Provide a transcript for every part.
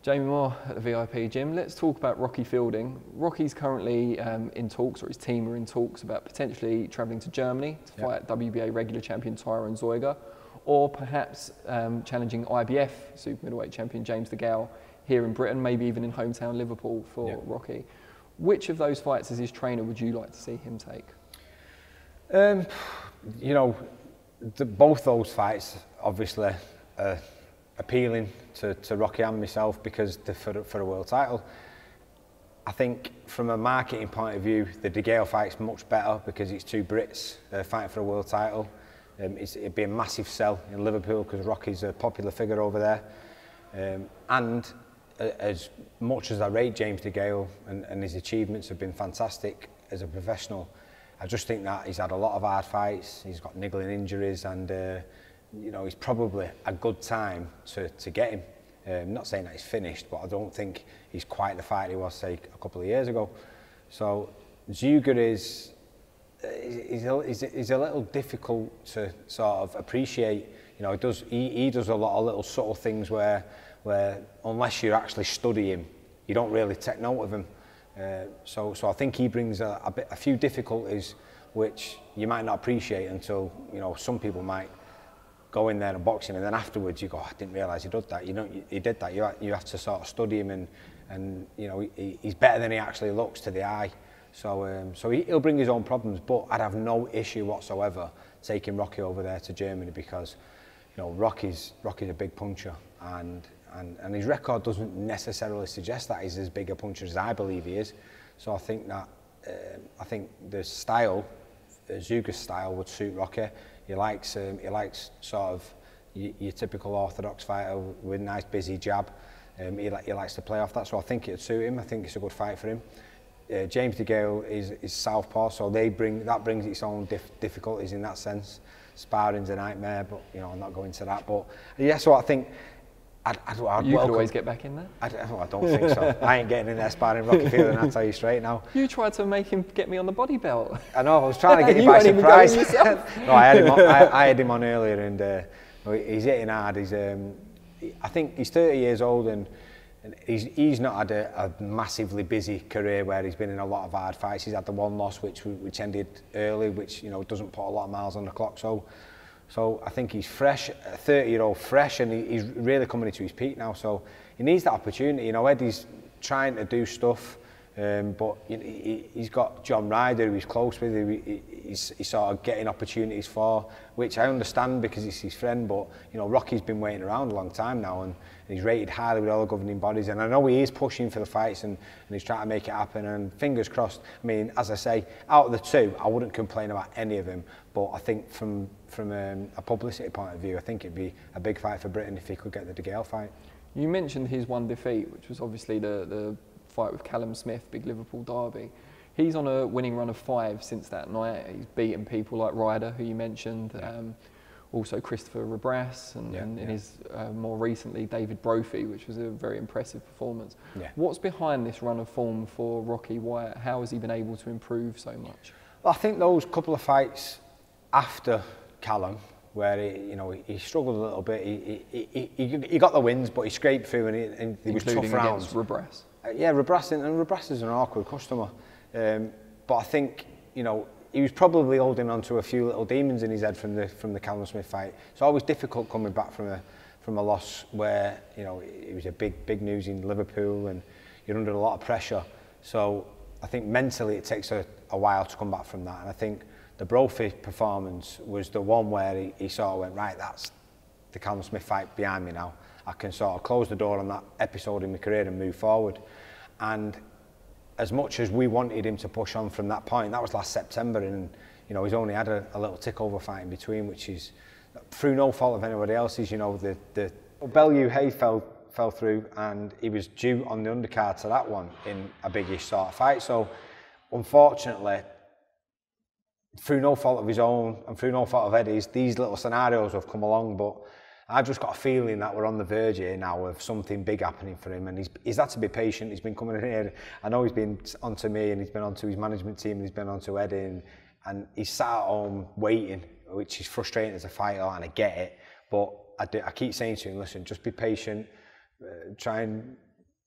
Jamie Moore at the VIP Gym. Let's talk about Rocky Fielding. Rocky's currently in talks, or his team are in talks about potentially travelling to Germany to fight WBA regular champion Tyron Zeuge, or perhaps challenging IBF super middleweight champion James DeGale here in Britain, maybe even in hometown Liverpool for Rocky. Which of those fights as his trainer would you like to see him take? You know, both those fights obviously appealing to Rocky and myself because they're for a world title. I think from a marketing point of view, the DeGale fight's much better because it's two Brits fighting for a world title. It'd be a massive sell in Liverpool because Rocky's a popular figure over there. And as much as I rate James DeGale and his achievements have been fantastic as a professional, I just think that he's had a lot of hard fights, he's got niggling injuries, and you know, it's probably a good time to get him. Not saying that he's finished, but I don't think he's quite the fighter he was, say, a couple of years ago. So Zeuge is a little difficult to sort of appreciate. You know, he does a lot of little subtle things where unless you actually study him, you don't really take note of him. So I think he brings a few difficulties which you might not appreciate until, you know, some people might go in there and box him, and then afterwards you go, I didn't realise he did that. You know, he did that. You have to sort of study him, and you know, he's better than he actually looks to the eye. So he'll bring his own problems, but I'd have no issue whatsoever taking Rocky over there to Germany because, you know, Rocky's a big puncher, and his record doesn't necessarily suggest that he's as big a puncher as I believe he is. So I think that the style, Zeuge's style, would suit Rocky. He likes sort of your typical orthodox fighter with a nice busy jab. He likes to play off that, so I think it'd suit him. I think it's a good fight for him. James DeGale is southpaw, so that brings its own difficulties in that sense. Sparring's a nightmare, but you know, I'm not going to that. But yeah, so I think you could always get back in there. I don't think so. I ain't getting in there sparring Rocky Fielding, I'll tell you straight now. You tried to make him get me on the body belt. I know, I was trying to get you by surprise. No, I had him on earlier, and he's hitting hard. I think he's 30 years old, and he's not had a massively busy career where he's been in a lot of hard fights. He's had the one loss which ended early, which, you know, doesn't put a lot of miles on the clock. So I think he's fresh, a 30-year-old fresh, and he's really coming into his peak now. So he needs that opportunity. You know, Eddie's trying to do stuff, but you know, he's got John Ryder, who he's close with, who he's sort of getting opportunities for, which I understand because he's his friend. But you know, Rocky's been waiting around a long time now, and he's rated highly with all the governing bodies. And I know he is pushing for the fights, and he's trying to make it happen. And fingers crossed. I mean, as I say, out of the two, I wouldn't complain about any of them. But I think from a publicity point of view, I think it'd be a big fight for Britain if he could get the DeGale fight. You mentioned his one defeat, which was obviously the fight with Callum Smith, big Liverpool derby. He's on a winning run of 5 since that night. He's beaten people like Ryder, who you mentioned, also Christopher Rabras, and in his more recently David Brophy, which was a very impressive performance. What's behind this run of form for Rocky Wyatt? How has he been able to improve so much? Well, I think those couple of fights after Callum, where he struggled a little bit. He got the wins, but he scraped through, and he was tough rounds. Rabras. Yeah, Rabras, and Rabras is an awkward customer. But I think, you know, he was probably holding on to a few little demons in his head from the Callum Smith fight. It's always difficult coming back from a loss where, you know, it was a big news in Liverpool, and you're under a lot of pressure. So I think mentally it takes a while to come back from that, and I think the Brophy performance was the one where he sort of went, right, that's the Callum Smith fight behind me now. I can sort of close the door on that episode in my career and move forward. And as much as we wanted him to push on from that point, that was last September, and you know, he's only had a little tick-over fight in between, which is through no fault of anybody else's. You know, the Bellew Hay fell through, and he was due on the undercard to that one in a biggish sort of fight. So unfortunately, through no fault of his own and through no fault of Eddie's, these little scenarios have come along, but I've just got a feeling that we're on the verge here now of something big happening for him, and he's had to be patient. He's been coming in here. I know he's been onto me, and he's been onto his management team, and he's been onto Eddie, and he's sat at home waiting, which is frustrating as a fighter, and I get it, but I keep saying to him, listen, just be patient, try and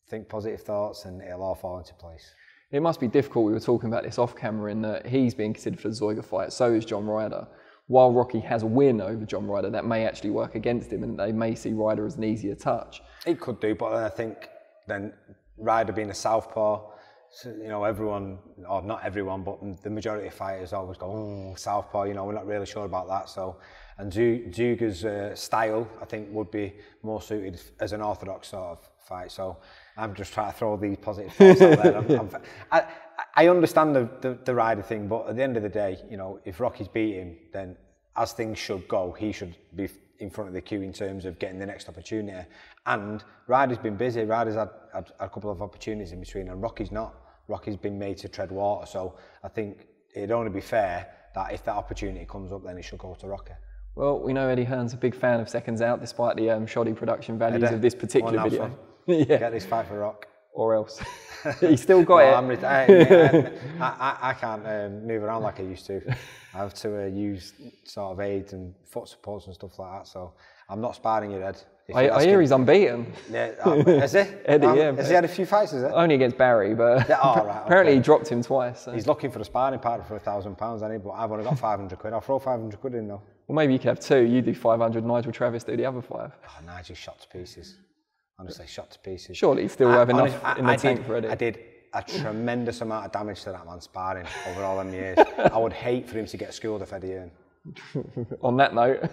think positive thoughts and it'll all fall into place. It must be difficult, we were talking about this off camera, in that he's being considered for the Zeuge fight, so is John Ryder. While Rocky has a win over John Ryder, that may actually work against him and they may see Ryder as an easier touch. It could do, but I think then Ryder being a southpaw, so, you know, everyone, or not everyone, but the majority of fighters always go, southpaw, you know, we're not really sure about that. So, and Zeuge's style, I think, would be more suited as an orthodox sort of fight. So I'm just trying to throw these positive thoughts out there. I understand the Ryder thing, but at the end of the day, you know, if Rocky's beat him, then as things should go, he should be in front of the queue in terms of getting the next opportunity. And Ryder's been busy. Ryder's had a couple of opportunities in between, and Rocky's not. Rocky's been made to tread water. So I think it'd only be fair that if that opportunity comes up, then it should go to Rocky. Well, we know Eddie Hearn's a big fan of Seconds Out, despite the shoddy production values of this particular video. Yeah. Get this fight for Rock. Or else. He's still got it. I can't move around like I used to. I have to use sort of aids and foot supports and stuff like that. So I'm not sparring you, Ed. I hear he's unbeaten. Yeah, is he? Eddie, yeah. Has he had a few fights, is it? Only against Barry, but apparently he dropped him twice. So. He's looking for a sparring partner for £1,000, hasn't he? But I've only got 500 quid. I'll throw 500 quid in though. Well, maybe you could have two. You do 500, Nigel Travis do the other 5. Oh, Nigel shot to pieces. Honestly, shot to pieces. Surely you still have enough in the tank for Eddie. I did a tremendous amount of damage to that man sparring over all them years. I would hate for him to get schooled off Eddie Hearn. On that note.